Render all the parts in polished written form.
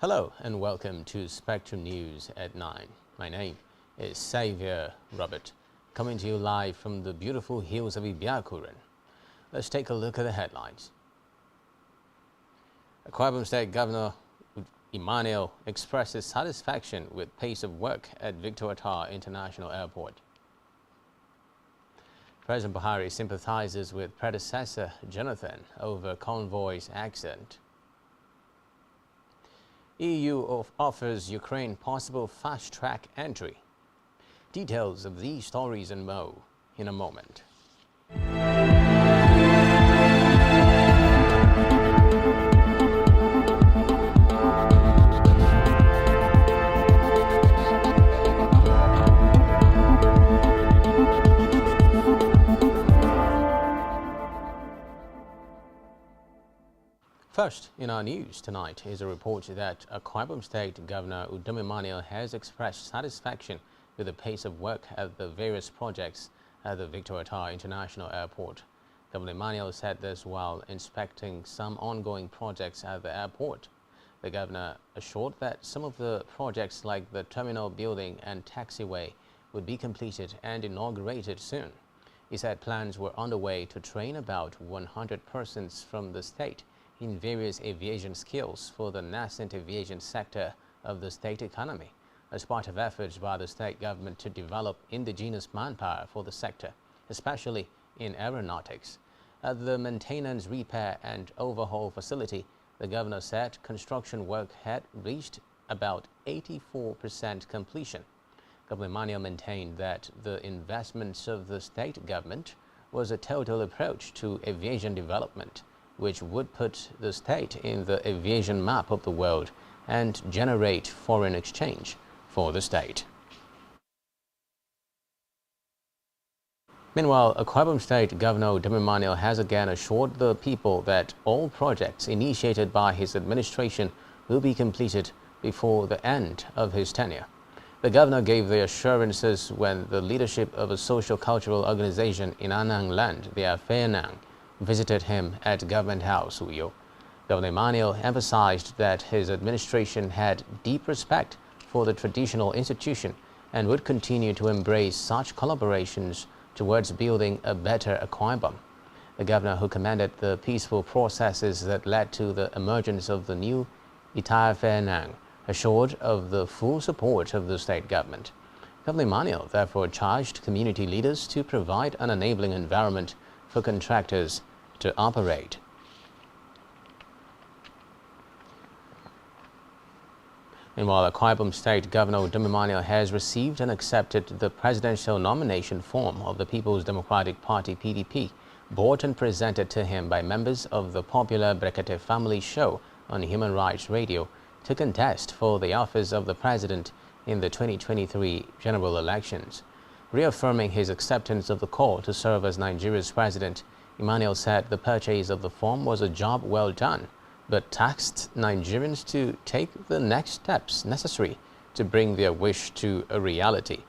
Hello and welcome to Spectrum News at 9. My name is Xavier Robert, coming to you live from the beautiful hills of Ibiakuren. Let's take a look at the headlines. Akwa Ibom State Governor Emmanuel expresses satisfaction with pace of work at Victor Attar International Airport. President Buhari sympathizes with predecessor Jonathan over convoy's accident. EU offers Ukraine possible fast-track entry. Details of these stories and more in a moment. First, in our news tonight is a report that Akwa Ibom State Governor Udom Emmanuel has expressed satisfaction with the pace of work at the various projects at the Victor Attar International Airport. Governor Emmanuel said this while inspecting some ongoing projects at the airport. The governor assured that some of the projects like the terminal building and taxiway would be completed and inaugurated soon. He said plans were underway to train about 100 persons from the state in various aviation skills for the nascent aviation sector of the state economy, as part of efforts by the state government to develop indigenous manpower for the sector, especially in aeronautics. At the maintenance, repair and overhaul facility, the governor said construction work had reached about 84% completion. Governor Emmanuel maintained that the investments of the state government was a total approach to aviation development, which would put the state in the aviation map of the world and generate foreign exchange for the state. Meanwhile, Akwa Ibom State Governor Udom Emmanuel has again assured the people that all projects initiated by his administration will be completed before the end of his tenure. The governor gave the assurances when the leadership of a social-cultural organization in Anang land, the Afenang, visited him at Government House, Uyo. Governor Emmanuel emphasized that his administration had deep respect for the traditional institution and would continue to embrace such collaborations towards building a better Akwa Ibom. The governor, who commended the peaceful processes that led to the emergence of the new Afenang, assured of the full support of the state government. Governor Emmanuel therefore charged community leaders to provide an enabling environment for contractors to operate. Meanwhile, Akwa Ibom State Governor Udom Emmanuel has received and accepted the presidential nomination form of the People's Democratic Party (PDP), brought and presented to him by members of the popular Brekete family show on Human Rights Radio to contest for the office of the president in the 2023 general elections. Reaffirming his acceptance of the call to serve as Nigeria's president, Emmanuel said the purchase of the form was a job well done, but tasked Nigerians to take the next steps necessary to bring their wish to a reality.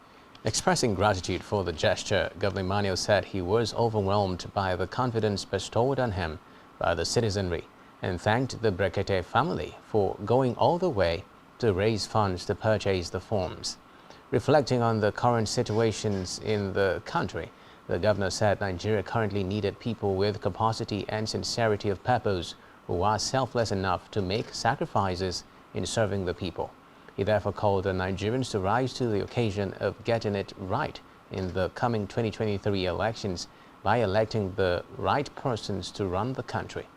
Expressing gratitude for the gesture, Governor Emmanuel said he was overwhelmed by the confidence bestowed on him by the citizenry and thanked the Brekete family for going all the way to raise funds to purchase the forms. Reflecting on the current situations in the country, the governor said Nigeria currently needed people with capacity and sincerity of purpose who are selfless enough to make sacrifices in serving the people. He therefore called on Nigerians to rise to the occasion of getting it right in the coming 2023 elections by electing the right persons to run the country.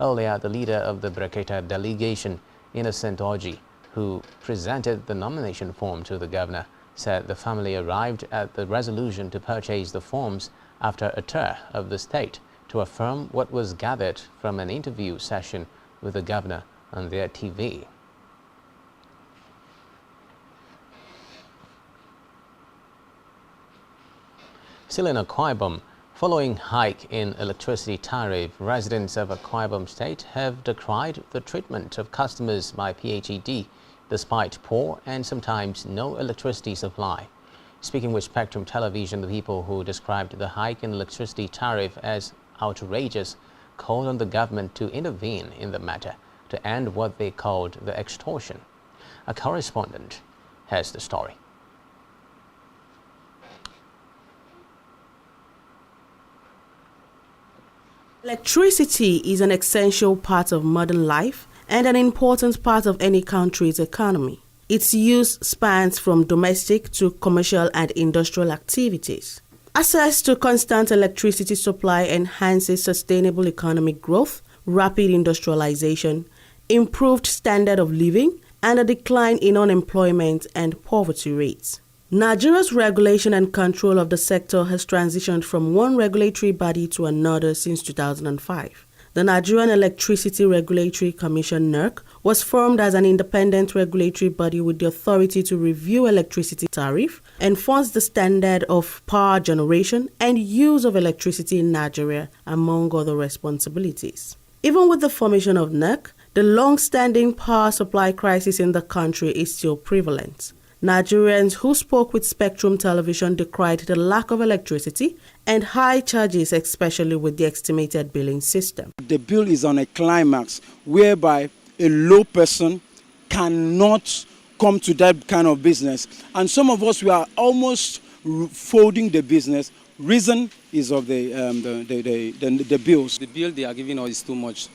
Earlier, the leader of the Brekete delegation, Innocent Oji, who presented the nomination form to the governor, said the family arrived at the resolution to purchase the forms after a tour of the state to affirm what was gathered from an interview session with the governor on their TV. Still in Akwa Ibom, following hike in electricity tariff, residents of Akwa Ibom State have decried the treatment of customers by PHED despite poor and sometimes no electricity supply. Speaking with Spectrum Television, the people who described the hike in electricity tariff as outrageous called on the government to intervene in the matter to end what they called the extortion. A correspondent has the story. Electricity is an essential part of modern life and an important part of any country's economy. Its use spans from domestic to commercial and industrial activities. Access to constant electricity supply enhances sustainable economic growth, rapid industrialization, improved standard of living, and a decline in unemployment and poverty rates. Nigeria's regulation and control of the sector has transitioned from one regulatory body to another since 2005. The Nigerian Electricity Regulatory Commission (NERC) was formed as an independent regulatory body with the authority to review electricity tariff, enforce the standard of power generation and use of electricity in Nigeria, among other responsibilities. Even with the formation of NERC, the long-standing power supply crisis in the country is still prevalent. Nigerians who spoke with Spectrum Television decried the lack of electricity and high charges, especially with the estimated billing system. The bill is on a climax whereby a low person cannot come to that kind of business. And some of us, we are almost folding the business. Reason is of the bills. The bill they are giving us is too much.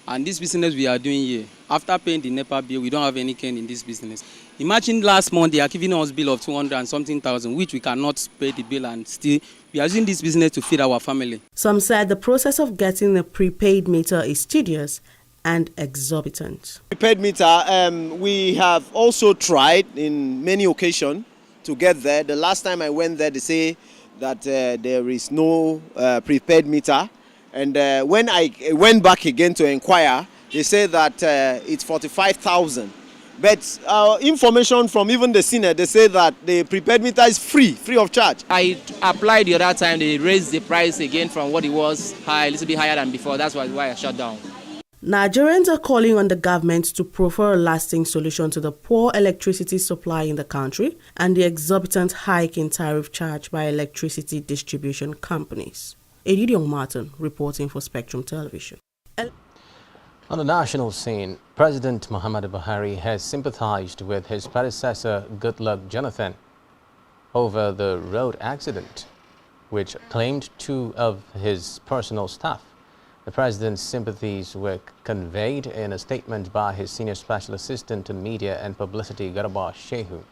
And this business we are doing here, after paying the NEPA bill, we don't have any gain in this business. Imagine last month they are giving us bill of 200 and something thousand, which we cannot pay the bill, and still we are using this business to feed our family. Some said the process of getting a prepaid meter is tedious and exorbitant. Prepaid meter, we have also tried in many occasions to get there. The last time I went there, they say that there is no prepaid meter. And when I went back again to inquire, they say that it's 45,000. But information from even the Senate, they say that the prepaid meter is free of charge. I applied the other time, they raised the price again from what it was high, a little bit higher than before. That's why I shut down. Nigerians are calling on the government to proffer a lasting solution to the poor electricity supply in the country and the exorbitant hike in tariff charged by electricity distribution companies. Edidion Martin reporting for Spectrum Television. On the national scene, President Muhammadu Buhari has sympathized with his predecessor Goodluck Jonathan over the road accident, which claimed two of his personal staff. The president's sympathies were conveyed in a statement by his senior special assistant to media and publicity, Garba Shehu.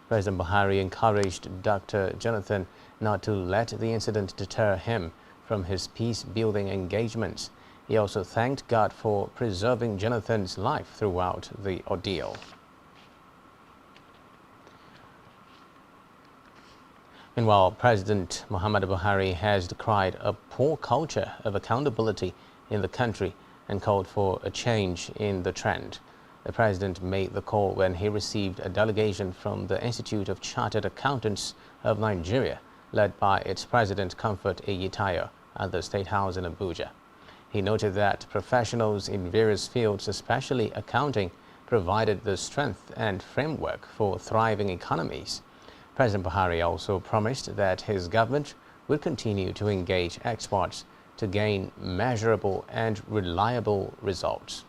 President Buhari encouraged Dr. Jonathan not to let the incident deter him from his peace-building engagements. He also thanked God for preserving Jonathan's life throughout the ordeal. Meanwhile, President Muhammadu Buhari has decried a poor culture of accountability in the country and called for a change in the trend. The president made the call when he received a delegation from the Institute of Chartered Accountants of Nigeria, led by its president Comfort Eyitayo, at the State House in Abuja. He noted that professionals in various fields, especially accounting, provided the strength and framework for thriving economies. President Buhari also promised that his government would continue to engage experts to gain measurable and reliable results.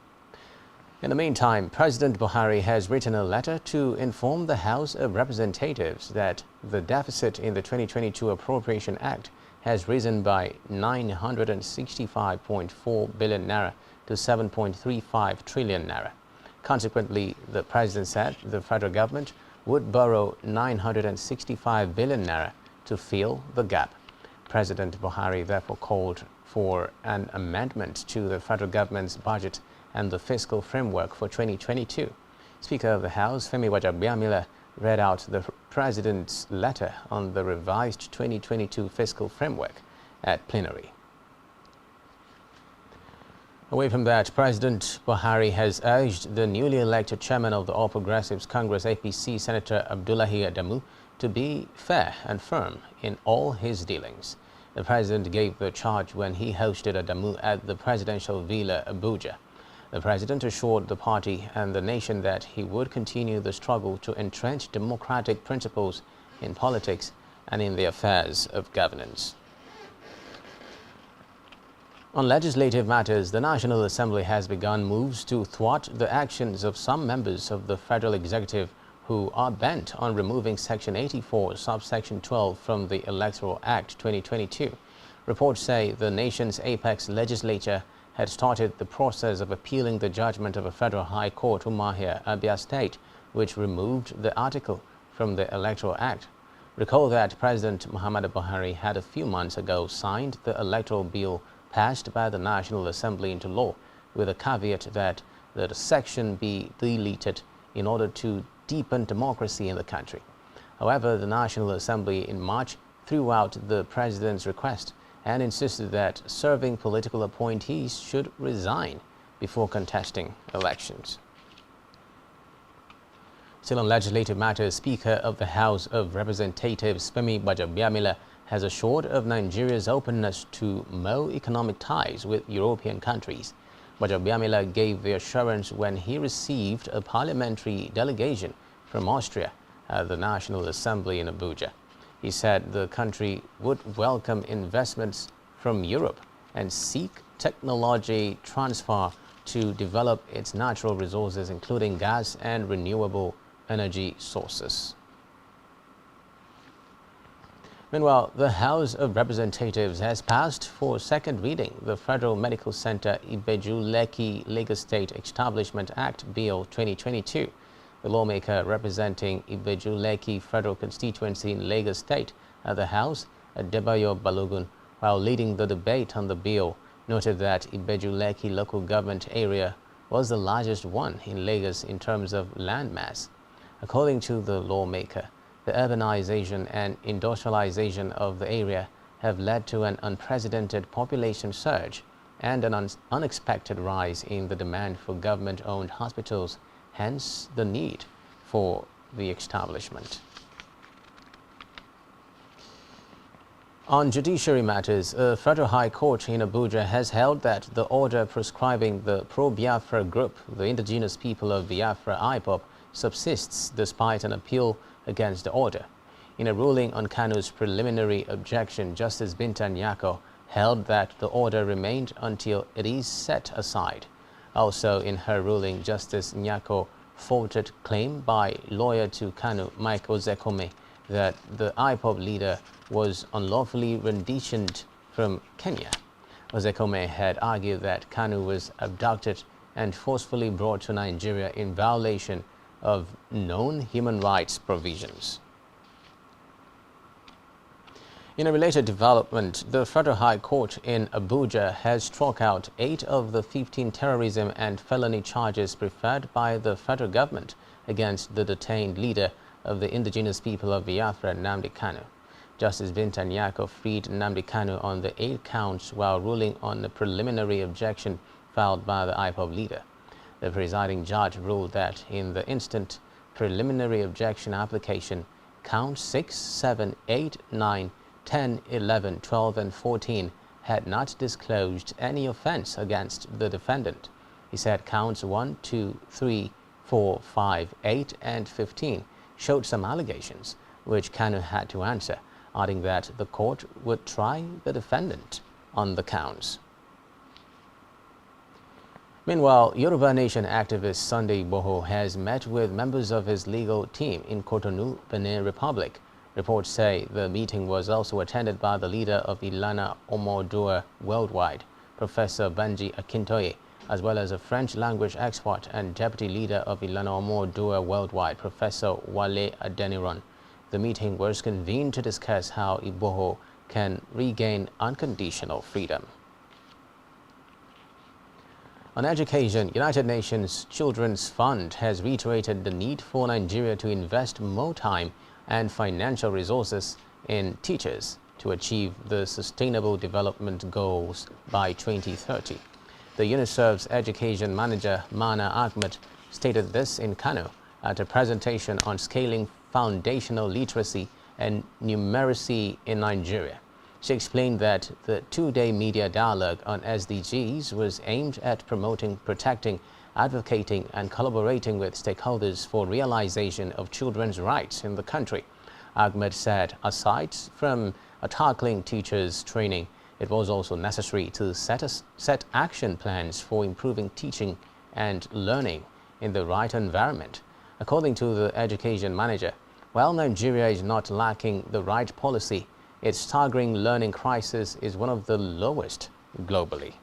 In the meantime, President Buhari has written a letter to inform the House of Representatives that the deficit in the 2022 Appropriation Act has risen by 965.4 billion naira to 7.35 trillion naira. Consequently, the president said the federal government would borrow 965 billion naira to fill the gap. President Buhari therefore called for an amendment to the federal government's budget and the fiscal framework for 2022. Speaker of the House, Femi Wajabiamila, read out the president's letter on the revised 2022 fiscal framework at plenary. Away from that, President Buhari has urged the newly elected chairman of the All Progressives Congress APC, Senator Abdullahi Adamu, to be fair and firm in all his dealings. The president gave the charge when he hosted Adamu at the presidential villa, Abuja. The president assured the party and the nation that he would continue the struggle to entrench democratic principles in politics and in the affairs of governance. On legislative matters, the National Assembly has begun moves to thwart the actions of some members of the Federal Executive who are bent on removing Section 84, subsection 12 from the Electoral Act 2022. Reports say the nation's apex legislature had started the process of appealing the judgment of a federal high court Umuahia, Abia State, which removed the article from the Electoral Act. Recall that President Muhammadu Buhari had a few months ago signed the electoral bill passed by the National Assembly into law, with a caveat that the section be deleted in order to deepen democracy in the country. However, the National Assembly in March threw out the president's request and insisted that serving political appointees should resign before contesting elections. Still on legislative matters, Speaker of the House of Representatives Femi Gbajabiamila has assured of Nigeria's openness to more economic ties with European countries. Gbajabiamila gave the assurance when he received a parliamentary delegation from Austria at the National Assembly in Abuja. He said the country would welcome investments from Europe and seek technology transfer to develop its natural resources, including gas and renewable energy sources. Meanwhile, the House of Representatives has passed for second reading the Federal Medical Center Ibeju-Lekki Lagos State Establishment Act Bill 2022. The lawmaker representing Ibeju-Lekki Federal Constituency in Lagos State at the House, Adebayo Balogun, while leading the debate on the bill, noted that Ibeju-Lekki local government area was the largest one in Lagos in terms of landmass. According to the lawmaker, the urbanization and industrialization of the area have led to an unprecedented population surge and an unexpected rise in the demand for government-owned hospitals, hence the need for the establishment. On judiciary matters, a federal high court in Abuja has held that the order prescribing the pro-Biafra group, the indigenous people of Biafra IPOB, subsists despite an appeal against the order. In a ruling on Kanu's preliminary objection, Justice Binta Nyako held that the order remained until it is set aside. Also in her ruling, Justice Nyako faulted claim by lawyer to Kanu, Mike Ozekome, that the IPOB leader was unlawfully renditioned from Kenya. Ozekome had argued that Kanu was abducted and forcefully brought to Nigeria in violation of known human rights provisions. In a related development, the Federal High Court in Abuja has struck out 8 of the 15 terrorism and felony charges preferred by the federal government against the detained leader of the indigenous people of Biafra, Nnamdi Kanu. Justice Binta Nyako freed Nnamdi Kanu on the 8 counts while ruling on the preliminary objection filed by the IPOB leader. The presiding judge ruled that in the instant preliminary objection application, counts 6, 7, 8, 9, 10, 11, 12, and 14 had not disclosed any offense against the defendant. He said counts 1, 2, 3, 4, 5, 8, and 15 showed some allegations which Kanu had to answer, adding that the court would try the defendant on the counts. Meanwhile, Yoruba Nation activist Sunday Igboho has met with members of his legal team in Cotonou, Benin Republic. Reports say the meeting was also attended by the leader of Ilana Omoodua Worldwide, Professor Banji Akintoye, as well as a French language expert and deputy leader of Ilana Omoodua Worldwide, Professor Wale Adeniran. The meeting was convened to discuss how Igboho can regain unconditional freedom. On education, United Nations Children's Fund has reiterated the need for Nigeria to invest more time and financial resources in teachers to achieve the Sustainable Development Goals by 2030. The UNICEF's education manager, Mana Ahmed, stated this in Kano at a presentation on scaling foundational literacy and numeracy in Nigeria. She explained that the 2-day media dialogue on SDGs was aimed at promoting, protecting, advocating, and collaborating with stakeholders for realization of children's rights in the country. Ahmed said, aside from tackling teachers' training, It was also necessary to set action plans for improving teaching and learning in the right environment. According to the education manager, while Nigeria is not lacking the right policy, its staggering learning crisis is one of the lowest globally.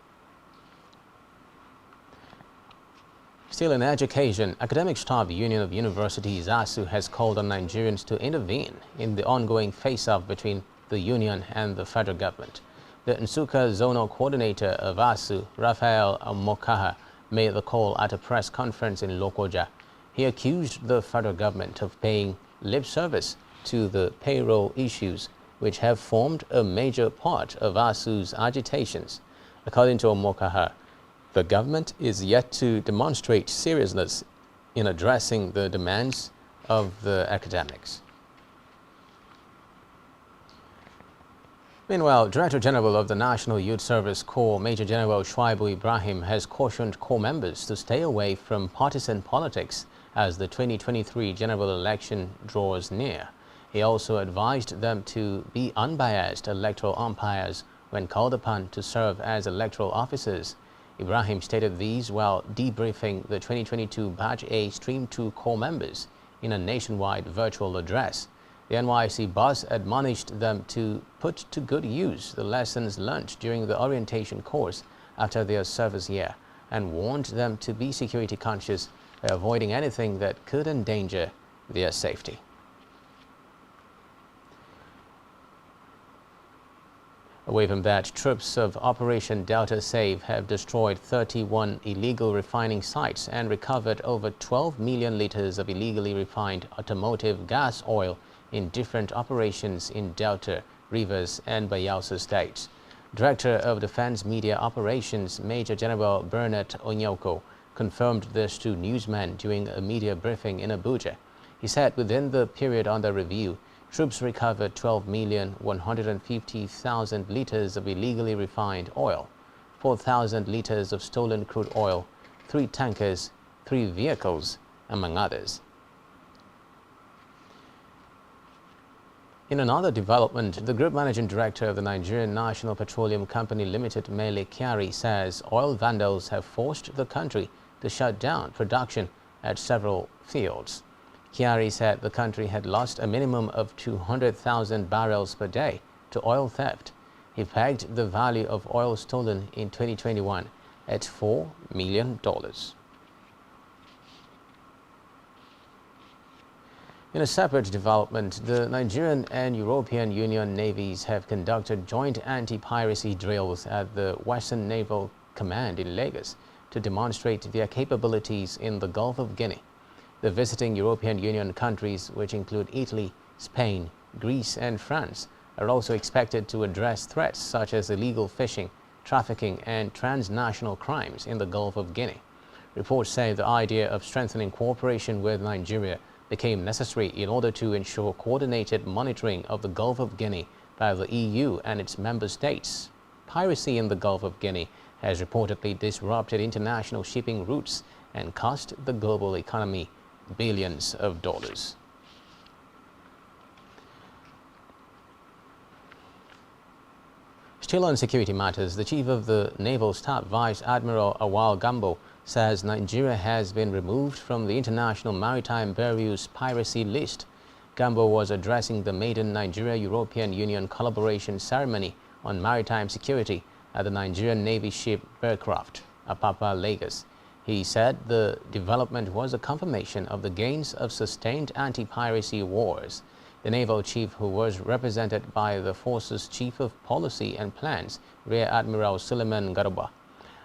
Still in education, Academic Staff Union of Universities ASU has called on Nigerians to intervene in the ongoing face-off between the union and the federal government. The Nsukka Zonal Coordinator of ASU, Raphael Mokaha, made the call at a press conference in Lokoja. He accused the federal government of paying lip service to the payroll issues, which have formed a major part of ASU's agitations. According to Mokaha, the government is yet to demonstrate seriousness in addressing the demands of the academics. Meanwhile, Director General of the National Youth Service Corps, Major General Shuaibu Ibrahim, has cautioned Corps members to stay away from partisan politics as the 2023 general election draws near. He also advised them to be unbiased electoral umpires when called upon to serve as electoral officers. Ibrahim stated these while debriefing the 2022 Batch A Stream 2 Corps members in a nationwide virtual address. The NYC boss admonished them to put to good use the lessons learned during the orientation course after their service year and warned them to be security conscious by avoiding anything that could endanger their safety. Away from that, troops of Operation Delta Save have destroyed 31 illegal refining sites and recovered over 12 million liters of illegally refined automotive gas oil in different operations in Delta, Rivers, and Bayelsa states. Director of Defense Media Operations, Major General Bernard Onyoko, confirmed this to newsmen during a media briefing in Abuja. He said within the period under review, troops recovered 12,150,000 liters of illegally refined oil, 4,000 liters of stolen crude oil, 3 tankers, 3 vehicles, among others. In another development, the Group Managing Director of the Nigerian National Petroleum Company Limited, Mele Kyari, says oil vandals have forced the country to shut down production at several fields. Kyari said the country had lost a minimum of 200,000 barrels per day to oil theft. He pegged the value of oil stolen in 2021 at $4 million. In a separate development, the Nigerian and European Union navies have conducted joint anti-piracy drills at the Western Naval Command in Lagos to demonstrate their capabilities in the Gulf of Guinea. The visiting European Union countries, which include Italy, Spain, Greece, and France, are also expected to address threats such as illegal fishing, trafficking, and transnational crimes in the Gulf of Guinea. Reports say the idea of strengthening cooperation with Nigeria became necessary in order to ensure coordinated monitoring of the Gulf of Guinea by the EU and its member states. Piracy in the Gulf of Guinea has reportedly disrupted international shipping routes and cost the global economy billions of dollars. Still on security matters, the chief of the Naval Staff, Vice Admiral Awal Gambo, says Nigeria has been removed from the International Maritime Bureau's piracy list. Gambo was addressing the maiden Nigeria-European Union collaboration ceremony on maritime security at the Nigerian Navy ship Bearcraft, Apapa, Lagos. He said the development was a confirmation of the gains of sustained anti-piracy wars. The naval chief, who was represented by the force's Chief of Policy and Plans, Rear Admiral Suleiman Garuba,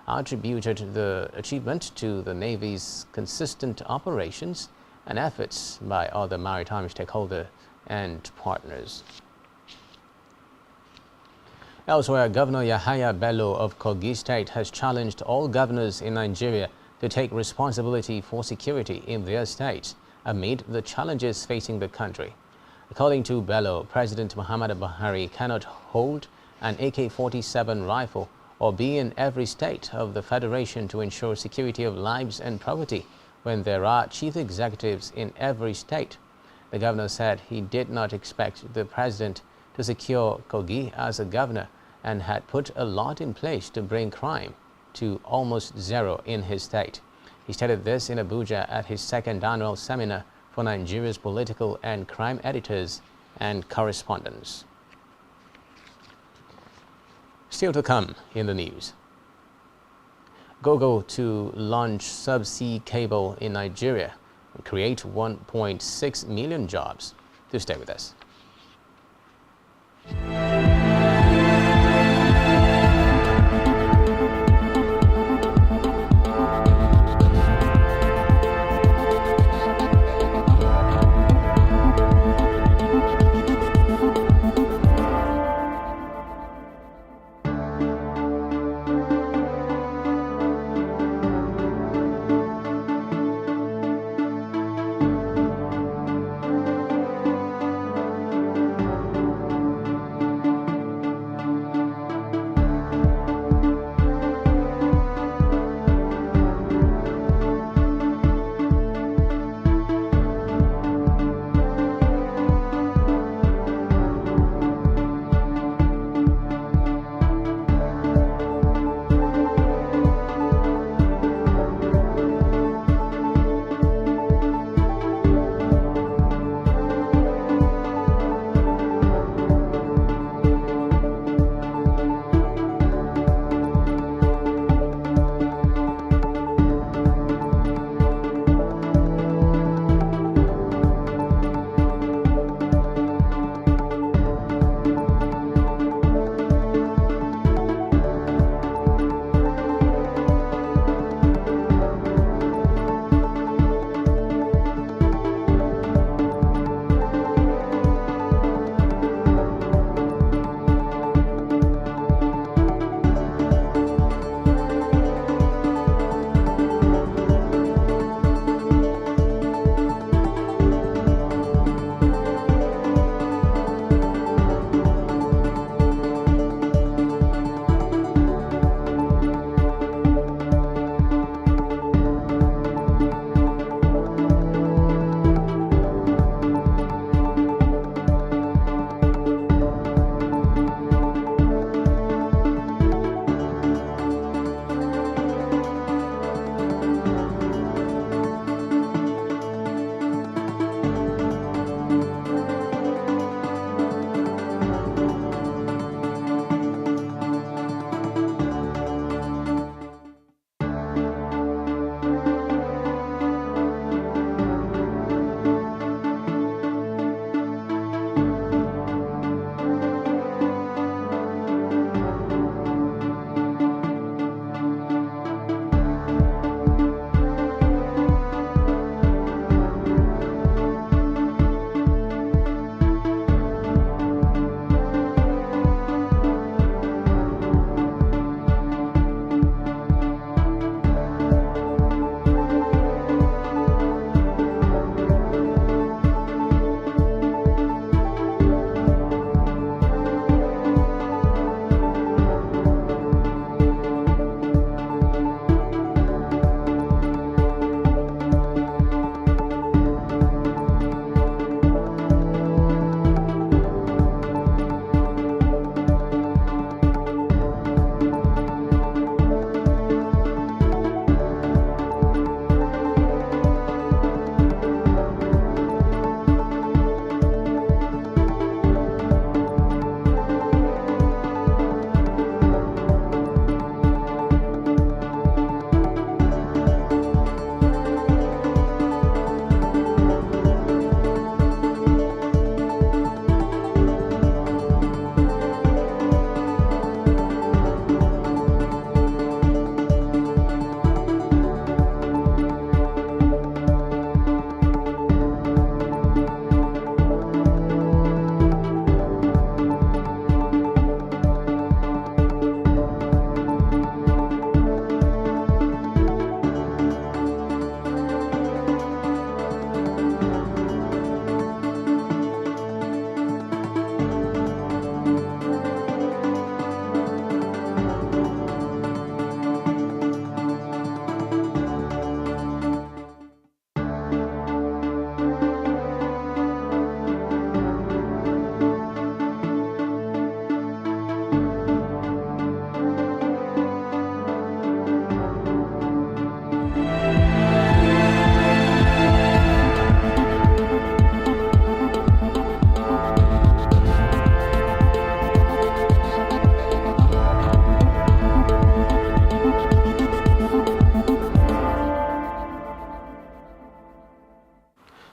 attributed the achievement to the Navy's consistent operations and efforts by other maritime stakeholders and partners. Elsewhere, Governor Yahaya Bello of Kogi State has challenged all governors in Nigeria to take responsibility for security in their states amid the challenges facing the country. According to Bello, President Muhammadu Buhari cannot hold an AK-47 rifle or be in every state of the Federation to ensure security of lives and property when there are chief executives in every state. The governor said he did not expect the president to secure Kogi as a governor and had put a lot in place to bring crime to almost zero in his state. He stated this in Abuja at his second annual seminar for Nigeria's political and crime editors and correspondents. Still to come in the news. Gogo to launch subsea cable in Nigeria and create 1.6 million jobs. Do stay with us.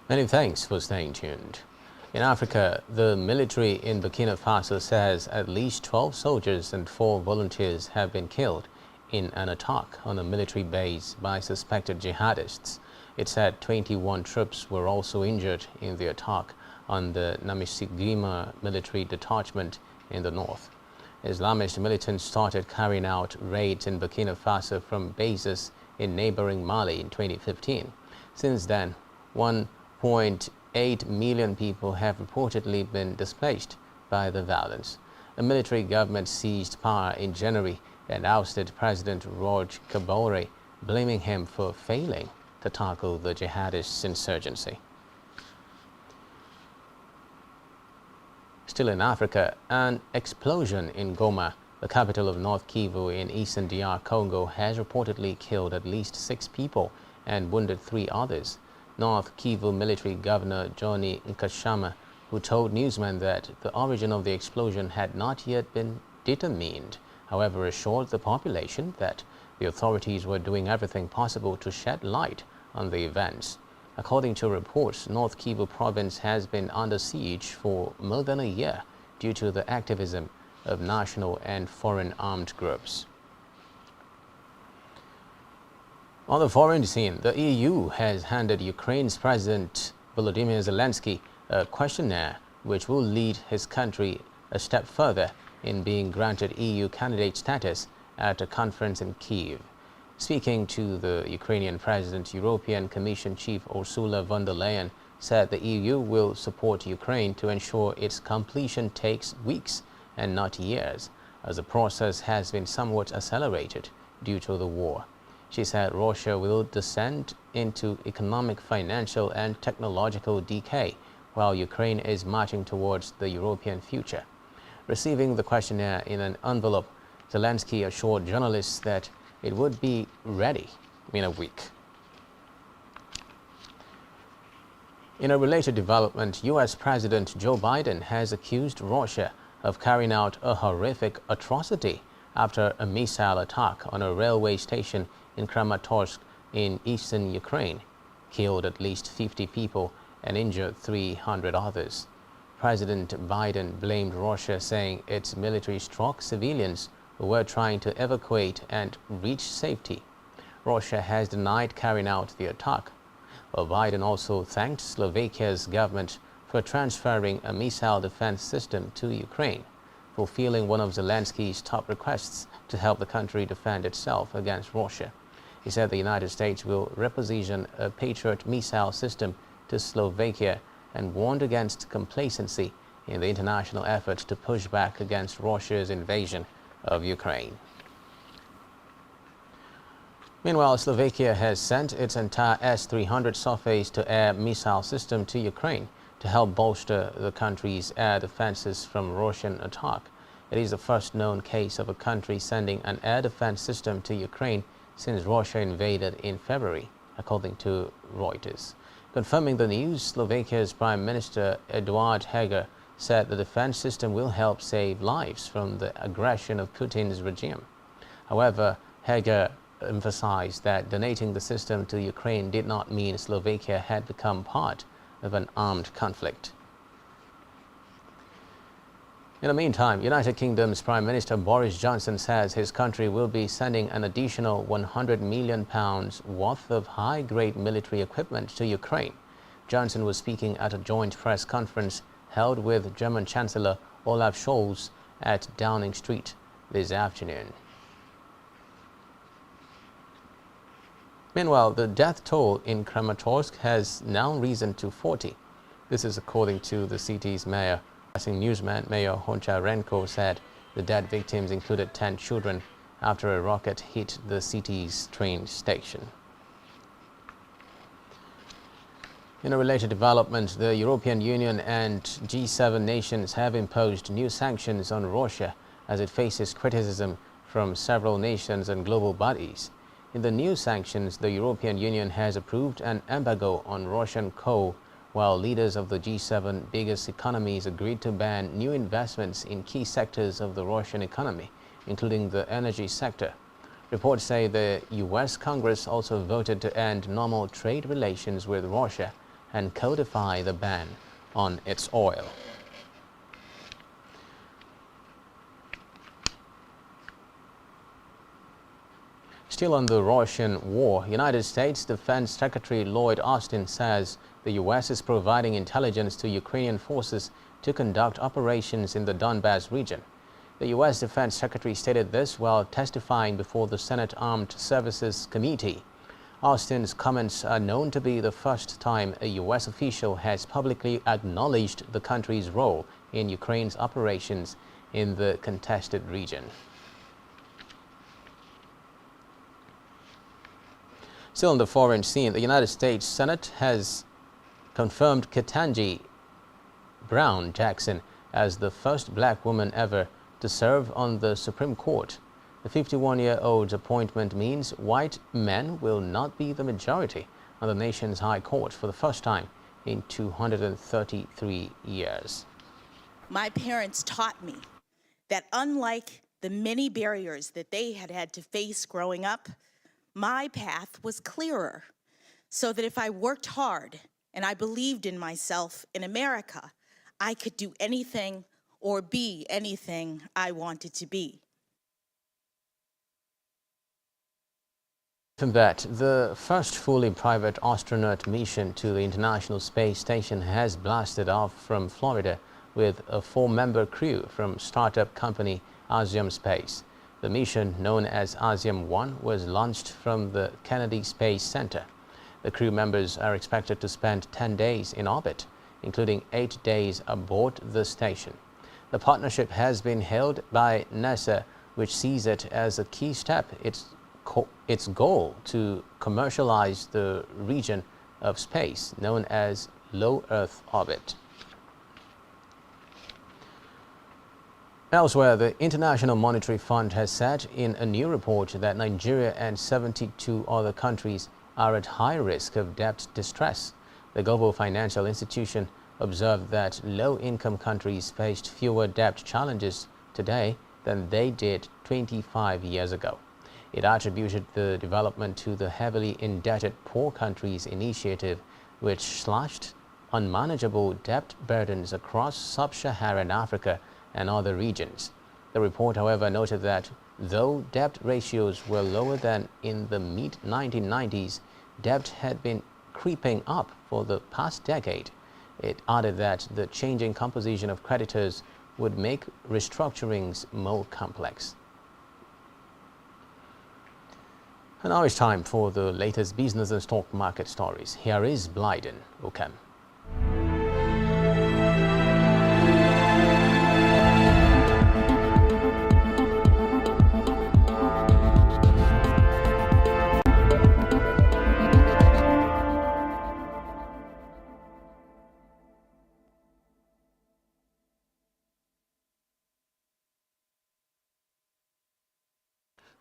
Many thanks for staying tuned. In Africa, the military in Burkina Faso says at least 12 soldiers and 4 volunteers have been killed in an attack on a military base by suspected jihadists. It said 21 troops were also injured in the attack on the Namisigima military detachment in the north. Islamist militants started carrying out raids in Burkina Faso from bases in neighboring Mali in 2015. Since then, 1.8 million people have reportedly been displaced by the violence. The military government seized power in January and ousted President Roch Kabore, blaming him for failing to tackle the jihadist insurgency. Still in Africa, an explosion in Goma, the capital of North Kivu in eastern DR Congo, has reportedly killed at least 6 people and wounded 3 others. North Kivu military governor Johnny Nkashama, who told newsmen that the origin of the explosion had not yet been determined, however, assured the population that the authorities were doing everything possible to shed light on the events. According to reports, North Kivu province has been under siege for more than a year due to the activism of national and foreign armed groups. On the foreign scene, the EU has handed Ukraine's President Volodymyr Zelensky a questionnaire which will lead his country a step further in being granted EU candidate status at a conference in Kyiv. Speaking to the Ukrainian president, European Commission Chief Ursula von der Leyen said the EU will support Ukraine to ensure its completion takes weeks and not years, as the process has been somewhat accelerated due to the war. She said Russia will descend into economic, financial and technological decay while Ukraine is marching towards the European future. Receiving the questionnaire in an envelope, Zelensky assured journalists that it would be ready in a week. In a related development, U.S. President Joe Biden has accused Russia of carrying out a horrific atrocity after a missile attack on a railway station in Kramatorsk in eastern Ukraine killed at least 50 people and injured 300 others. President Biden blamed Russia, saying its military struck civilians who were trying to evacuate and reach safety. Russia has denied carrying out the attack. Well, Biden also thanked Slovakia's government for transferring a missile defense system to Ukraine, fulfilling one of Zelensky's top requests to help the country defend itself against Russia. He said the United States will reposition a Patriot missile system to Slovakia and warned against complacency in the international effort to push back against Russia's invasion of Ukraine. Meanwhile, Slovakia has sent its entire S-300 surface-to-air missile system to Ukraine to help bolster the country's air defenses from Russian attack. It is the first known case of a country sending an air defense system to Ukraine since Russia invaded in February, according to Reuters. Confirming the news, Slovakia's Prime Minister Eduard Heger said the defense system will help save lives from the aggression of Putin's regime. However, Heger emphasized that donating the system to Ukraine did not mean Slovakia had become part of an armed conflict. In the meantime, United Kingdom's Prime Minister Boris Johnson says his country will be sending an additional £100 million worth of high-grade military equipment to Ukraine. Johnson was speaking at a joint press conference held with German Chancellor Olaf Scholz at Downing Street this afternoon. Meanwhile, the death toll in Kramatorsk has now risen to 40. This is according to the city's mayor. Newsman Mayor Honcharenko said the dead victims included 10 children after a rocket hit the city's train station. In a related development, the European Union and G7 nations have imposed new sanctions on Russia as it faces criticism from several nations and global bodies. In the new sanctions, the European Union has approved an embargo on Russian coal, while leaders of the G7 biggest economies agreed to ban new investments in key sectors of the Russian economy, including the energy sector. Reports say the U.S. Congress also voted to end normal trade relations with Russia and codify the ban on its oil. Still on the Russian war, United States Defense Secretary Lloyd Austin says the U.S. is providing intelligence to Ukrainian forces to conduct operations in the Donbas region. The U.S. Defense Secretary stated this while testifying before the Senate Armed Services Committee. Austin's comments are known to be the first time a U.S. official has publicly acknowledged the country's role in Ukraine's operations in the contested region. Still on the foreign scene, the United States Senate has confirmed Ketanji Brown Jackson as the first black woman ever to serve on the Supreme Court. The 51-year-old's appointment means white men will not be the majority on the nation's high court for the first time in 233 years. My parents taught me that unlike the many barriers that they had to face growing up, my path was clearer, so that if I worked hard and I believed in myself in America, I could do anything or be anything I wanted to be. From that, the first fully private astronaut mission to the International Space Station has blasted off from Florida with a 4-member crew from startup company Axiom Space. The mission, known as Axiom-1, was launched from the Kennedy Space Center. The crew members are expected to spend 10 days in orbit, including 8 days aboard the station. The partnership has been hailed by NASA, which sees it as a key step its goal to commercialize the region of space known as low Earth orbit. Elsewhere, the International Monetary Fund has said in a new report that Nigeria and 72 other countries are at high risk of debt distress. The global financial institution observed that low-income countries faced fewer debt challenges today than they did 25 years ago. It attributed the development to the heavily indebted Poor Countries Initiative, which slashed unmanageable debt burdens across sub-Saharan Africa and other regions. The report, however, noted that though debt ratios were lower than in the mid-1990s, debt had been creeping up for the past decade. It added that the changing composition of creditors would make restructurings more complex. And now it's time for the latest business and stock market stories. Here is Blyden Okem.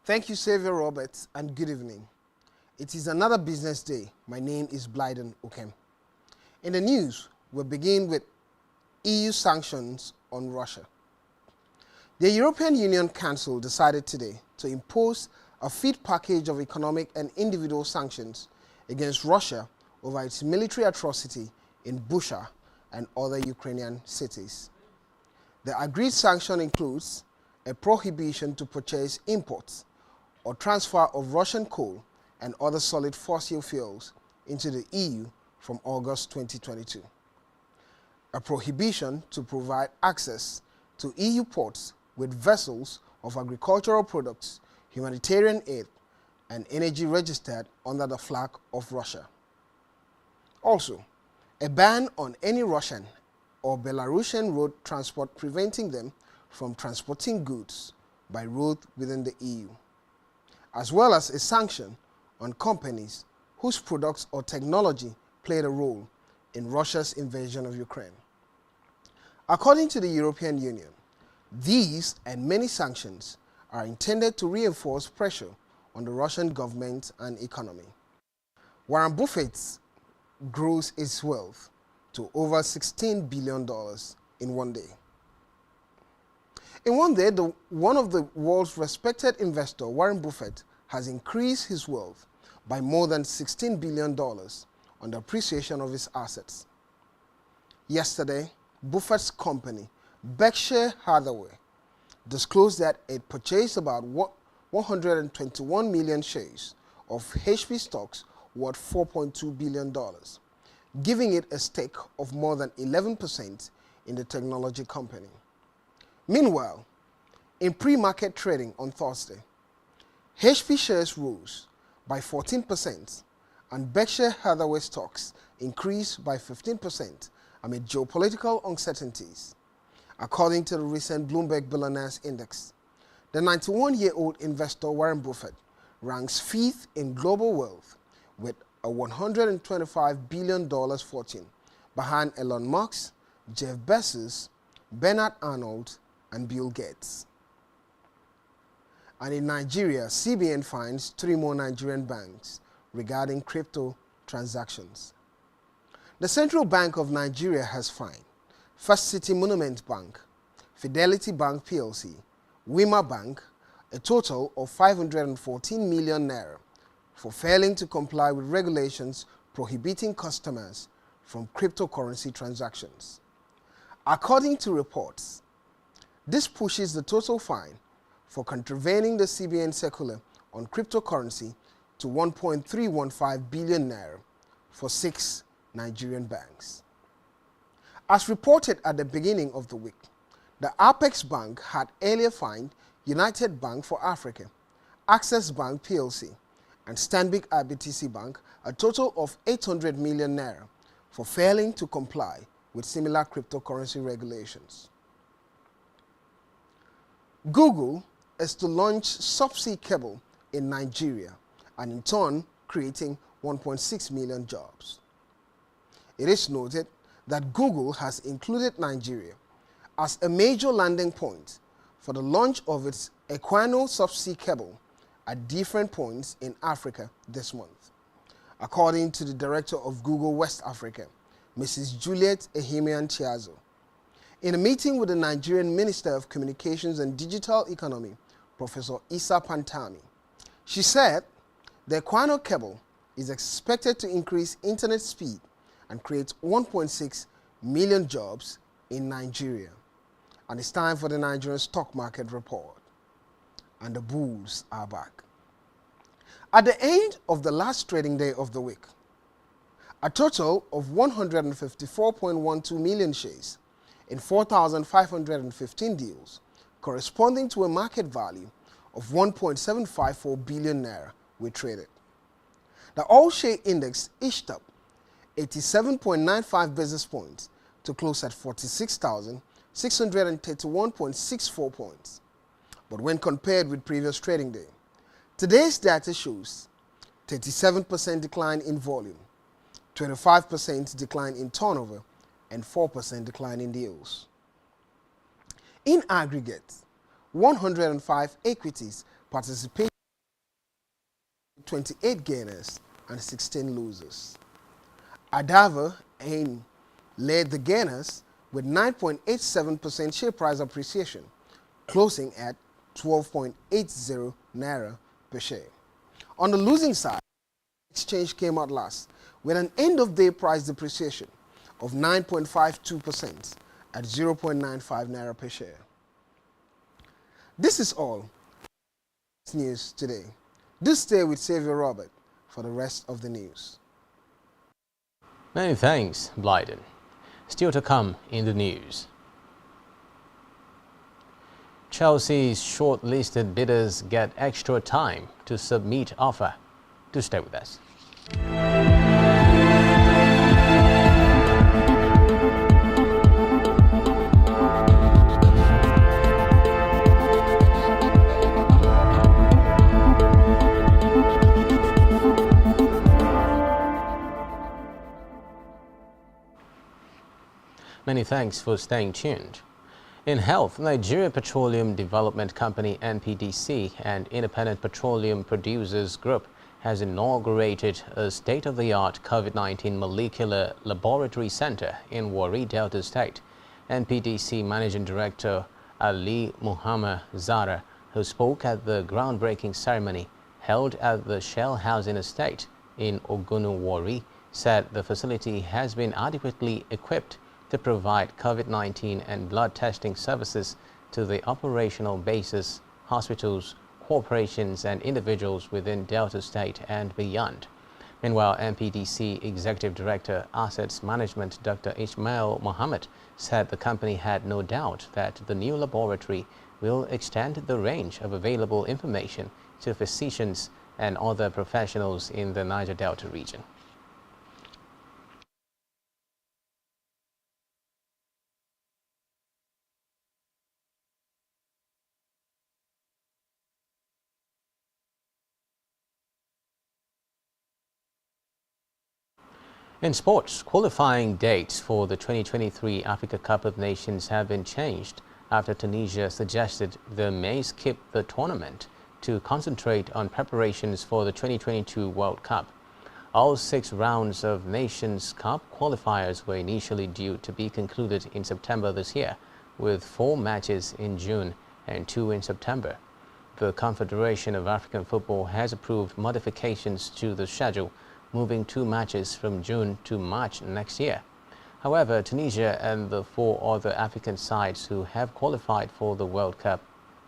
Thank you, Xavier Roberts, and good evening. It is another business day. My name is Blyden Okem. In the news, we'll begin with EU sanctions on Russia. The European Union Council decided today to impose a feed package of economic and individual sanctions against Russia over its military atrocity in Bucha and other Ukrainian cities. The agreed sanction includes a prohibition to purchase imports or transfer of Russian coal and other solid fossil fuels into the EU from August 2022. A prohibition to provide access to EU ports with vessels of agricultural products, humanitarian aid, and energy registered under the flag of Russia. Also, a ban on any Russian or Belarusian road transport preventing them from transporting goods by road within the EU, as well as a sanction on companies whose products or technology played a role in Russia's invasion of Ukraine. According to the European Union, these and many sanctions are intended to reinforce pressure on the Russian government and economy. Warren Buffett grows its wealth to over $16 billion in one day. In one day, one of the world's respected investors, Warren Buffett, has increased his wealth by more than $16 billion on on the appreciation of its assets. Yesterday, Buffett's company, Berkshire Hathaway, disclosed that it purchased about 121 million shares of HP stocks worth $4.2 billion, giving it a stake of more than 11% in the technology company. Meanwhile, in pre-market trading on Thursday, HP shares rose by 14% and Berkshire Hathaway stocks increased by 15% amid geopolitical uncertainties. According to the recent Bloomberg Billionaires Index, the 91-year-old investor Warren Buffett ranks 5th in global wealth with a $125 billion fortune, behind Elon Musk, Jeff Bezos, Bernard Arnold, and Bill Gates. And in Nigeria, CBN fines 3 more Nigerian banks regarding crypto transactions. The Central Bank of Nigeria has fined First City Monument Bank, Fidelity Bank PLC, Wema Bank, a total of 514 million naira for failing to comply with regulations prohibiting customers from cryptocurrency transactions. According to reports, this pushes the total fine for contravening the CBN circular on cryptocurrency to 1.315 billion naira for 6 Nigerian banks. As reported at the beginning of the week, the Apex Bank had earlier fined United Bank for Africa, Access Bank PLC, and Stanbic IBTC Bank a total of 800 million naira for failing to comply with similar cryptocurrency regulations. Google is to launch subsea cable in Nigeria and in turn creating 1.6 million jobs. It is noted that Google has included Nigeria as a major landing point for the launch of its Equano subsea cable at different points in Africa this month, according to the director of Google West Africa, Mrs. Juliet Ehimian Chiazo. In a meeting with the Nigerian Minister of Communications and Digital Economy, Professor Issa Pantami, she said the Equano cable is expected to increase internet speed and create 1.6 million jobs in Nigeria. And it's time for the Nigerian stock market report. And the bulls are back. At the end of the last trading day of the week, a total of 154.12 million shares in 4,515 deals, corresponding to a market value of 1.754 billion naira, were traded. The all-share index inched up 87.95 basis points to close at 46,631.64 points. But when compared with previous trading day, today's data shows 37% decline in volume, 25% decline in turnover, and 4% decline in deals. In aggregate, 105 equities participated, 28 gainers and 16 losers. Adava AIM led the gainers with 9.87% share price appreciation, closing at 12.80 naira per share. On the losing side, exchange came out last with an end-of-day price depreciation of 9.52% at 0.95 naira per share. This is all news today. Do stay with Xavier Robert for the rest of the news. Many thanks, Blyden. Still to come in the news. Chelsea's shortlisted bidders get extra time to submit offer. Do stay with us. Many thanks for staying tuned. In health, Nigeria Petroleum Development Company (NPDC) and Independent Petroleum Producers Group has inaugurated a state-of-the-art COVID-19 molecular laboratory center in Warri, Delta State. NPDC Managing Director Ali Muhammad Zara, who spoke at the groundbreaking ceremony held at the Shell Housing Estate in Ogunu, Warri, said the facility has been adequately equipped to provide COVID-19 and blood testing services to the operational bases, hospitals, corporations and individuals within Delta State and beyond. Meanwhile, MPDC Executive Director Assets Management Dr. Ismail Mohammed said the company had no doubt that the new laboratory will extend the range of available information to physicians and other professionals in the Niger Delta region. In sports, qualifying dates for the 2023 Africa Cup of Nations have been changed after Tunisia suggested they may skip the tournament to concentrate on preparations for the 2022 World Cup. All 6 rounds of Nations Cup qualifiers were initially due to be concluded in September this year, with 4 matches in June and 2 in September. The Confederation of African Football has approved modifications to the schedule, moving 2 matches from June to March next year. However, Tunisia and the 4 other African sides who have qualified for the World Cup,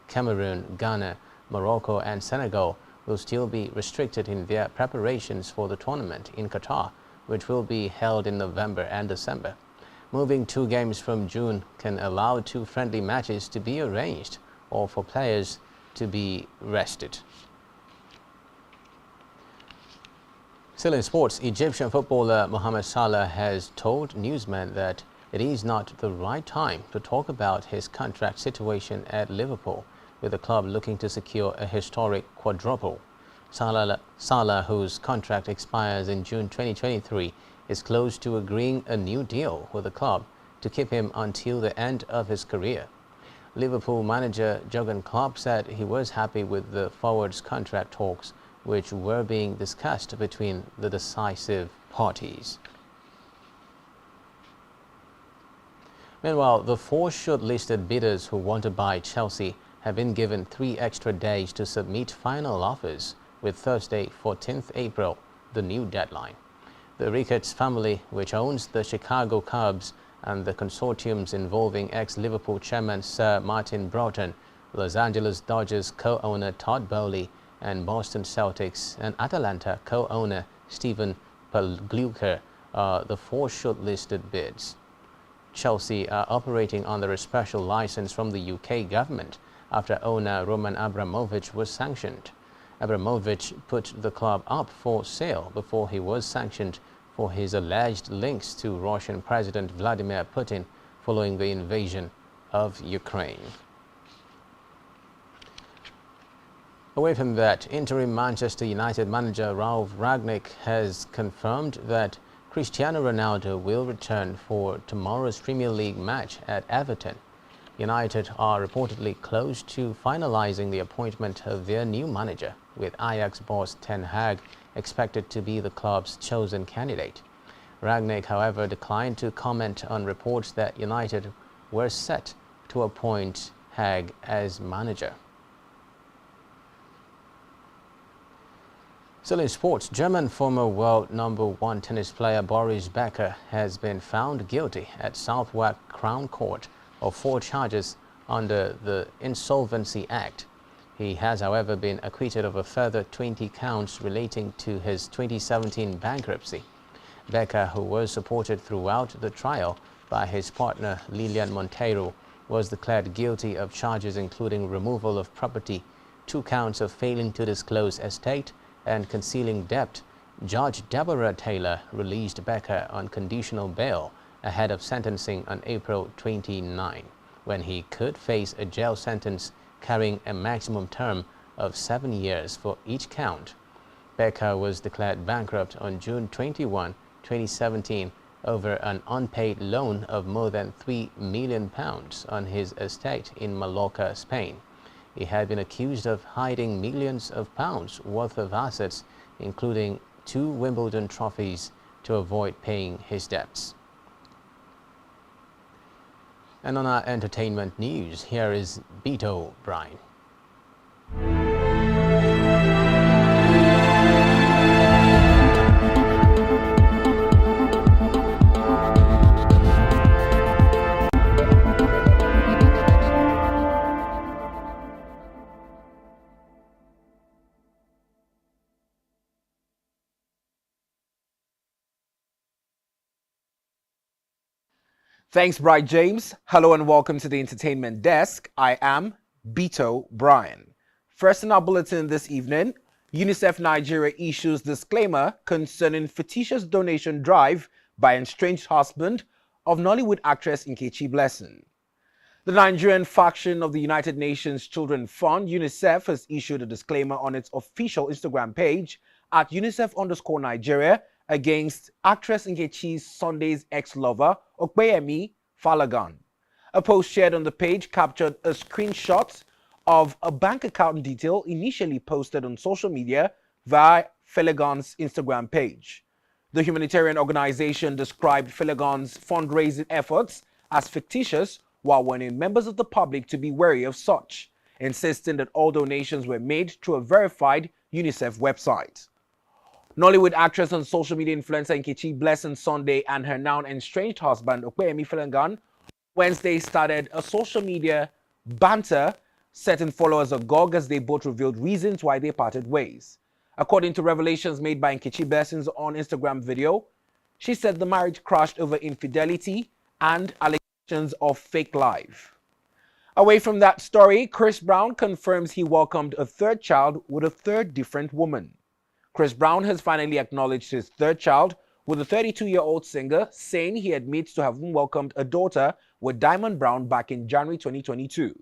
Cameroon, Ghana, Morocco and Senegal, will still be restricted in their preparations for the tournament in Qatar, which will be held in November and December. Moving 2 games from June can allow 2 friendly matches to be arranged or for players to be rested. Still in sports, Egyptian footballer Mohamed Salah has told newsmen that it is not the right time to talk about his contract situation at Liverpool, with the club looking to secure a historic quadruple. Salah, whose contract expires in June 2023, is close to agreeing a new deal with the club to keep him until the end of his career. Liverpool manager Jurgen Klopp said he was happy with the forward's contract talks, which were being discussed between the decisive parties. Meanwhile, the 4 shortlisted bidders who want to buy Chelsea have been given 3 extra days to submit final offers, with Thursday, 14th April, the new deadline. The Ricketts family, which owns the Chicago Cubs, and the consortiums involving ex-Liverpool chairman Sir Martin Broughton, Los Angeles Dodgers co-owner Todd Bowley, and Boston Celtics and Atalanta co-owner Stephen Pagluica are the 4 shortlisted bids. Chelsea are operating under a special license from the UK government after owner Roman Abramovich was sanctioned. Abramovich put the club up for sale before he was sanctioned for his alleged links to Russian President Vladimir Putin following the invasion of Ukraine. Away from that, interim Manchester United manager Ralf Rangnick has confirmed that Cristiano Ronaldo will return for tomorrow's Premier League match at Everton. United are reportedly close to finalizing the appointment of their new manager, with Ajax boss Ten Hag expected to be the club's chosen candidate. Rangnick, however, declined to comment on reports that United were set to appoint Hag as manager. Still in sports, German former world #1 tennis player Boris Becker has been found guilty at Southwark Crown Court of 4 charges under the Insolvency Act. He has, however, been acquitted of a further 20 counts relating to his 2017 bankruptcy. Becker, who was supported throughout the trial by his partner Lilian Monteiro, was declared guilty of charges including removal of property, 2 counts of failing to disclose estate, and concealing debt. Judge Deborah Taylor released Becker on conditional bail ahead of sentencing on April 29, when he could face a jail sentence carrying a maximum term of 7 years for each count. Becker was declared bankrupt on June 21, 2017 over an unpaid loan of more than £3 million on his estate in Mallorca, Spain. He had been accused of hiding millions of pounds worth of assets, including 2 Wimbledon trophies, to avoid paying his debts. And on our entertainment news, here is Beto Bryan. Thanks, Bright James. Hello and welcome to the Entertainment Desk. I am Beto Brian. First in our bulletin this evening, UNICEF Nigeria issues disclaimer concerning fictitious donation drive by estranged husband of Nollywood actress Nkechi Blessing. The Nigerian faction of the United Nations Children Fund, UNICEF, has issued a disclaimer on its official Instagram page at UNICEF_Nigeria against actress Nkechi's Sunday's ex-lover, Okpeyemi Falagan. A post shared on the page captured a screenshot of a bank account detail initially posted on social media via Falagan's Instagram page. The humanitarian organization described Falagan's fundraising efforts as fictitious while warning members of the public to be wary of such, insisting that all donations were made through a verified UNICEF website. Nollywood actress and social media influencer Nkechi Blessing Sunday and her now estranged husband Okpeyemi Falagan Wednesday started a social media banter, setting followers agog as they both revealed reasons why they parted ways. According to revelations made by Nkechi Blessing's on Instagram video, she said the marriage crashed over infidelity and allegations of fake life. Away from that story, Chris Brown confirms he welcomed a third child with a third different woman. Chris Brown has finally acknowledged his third child with a 32-year-old singer, saying he admits to having welcomed a daughter with Diamond Brown back in January 2022.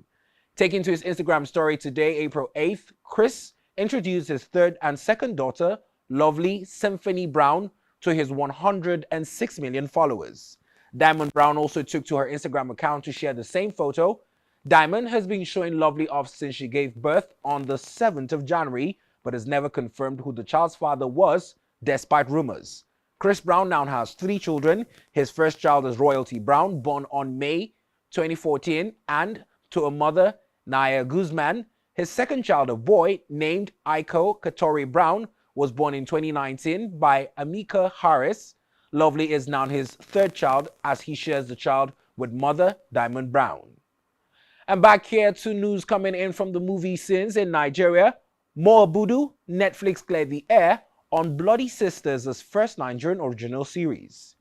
Taking to his Instagram story today, April 8th, Chris introduced his third and second daughter, Lovely Symphony Brown, to his 106 million followers. Diamond Brown also took to her Instagram account to share the same photo. Diamond has been showing Lovely off since she gave birth on the 7th of January, but has never confirmed who the child's father was, despite rumors. Chris Brown now has 3 children. His first child is Royalty Brown, born on May 2014, and to a mother, Naya Guzman. His second child, a boy named Aiko Katori Brown, was born in 2019 by Amika Harris. Lovely is now his third child as he shares the child with mother Diamond Brown. And back here to news coming in from the movie scenes in Nigeria. More Budu, Netflix cleared the air on Bloody Sisters' first Nigerian original series.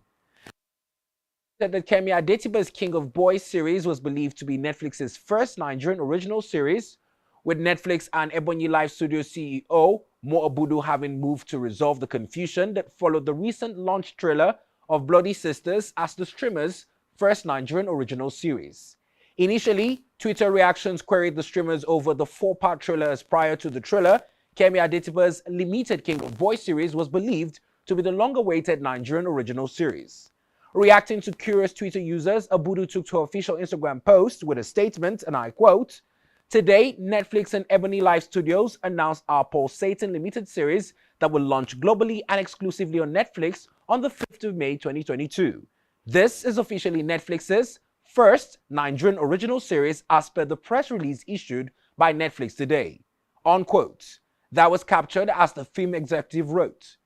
That Kemi Adetiba's King of Boys series was believed to be Netflix's first Nigerian original series, with Netflix and Ebonyi Live Studio CEO Mo Abudu having moved to resolve the confusion that followed the recent launch trailer of Bloody Sisters as the streamer's first Nigerian original series. Initially, Twitter reactions queried the streamers over the 4-part trailer, as prior to the trailer, Kemi Adetiba's limited King of Boys series was believed to be the longer-awaited Nigerian original series. Reacting to curious Twitter users, Abudu took to her official Instagram post with a statement, and I quote, "Today, Netflix and Ebony Live Studios announced our pulsating limited series that will launch globally and exclusively on Netflix on the 5th of May 2022. This is officially Netflix's first Nigerian original series as per the press release issued by Netflix today." Unquote. That was captured as the film executive wrote.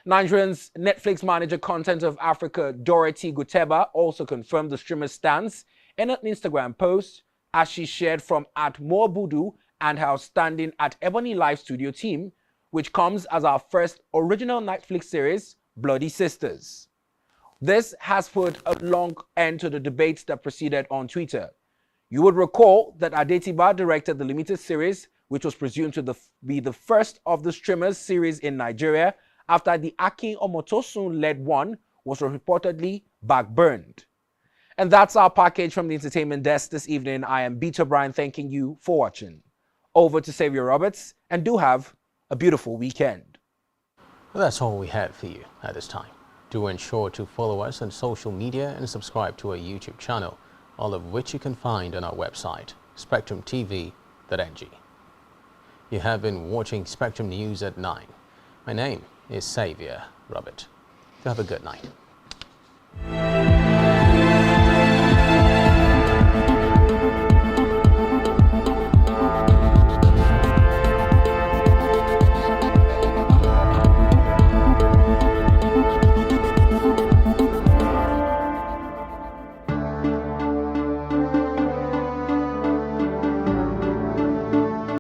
Nigerian's Netflix manager content of Africa, Dorothy Guteba, also confirmed the streamer's stance in an Instagram post as she shared from @morebudu and her outstanding @Ebony Live Studio team, which comes as our first original Netflix series, Bloody Sisters. This has put a long end to the debates that proceeded on Twitter. You would recall that Adetiba directed the limited series, which was presumed to be the first of the streamer's series in Nigeria, after the Akin Omotosun-led one was reportedly backburned. And that's our package from the Entertainment Desk this evening. I am Beto Brian, thanking you for watching. Over to Xavier Roberts, and do have a beautiful weekend. Well, that's all we have for you at this time. Do ensure to follow us on social media and subscribe to our YouTube channel, all of which you can find on our website, spectrumtv.ng. You have been watching Spectrum News at 9. My name is Xavier Robert. You have a good night.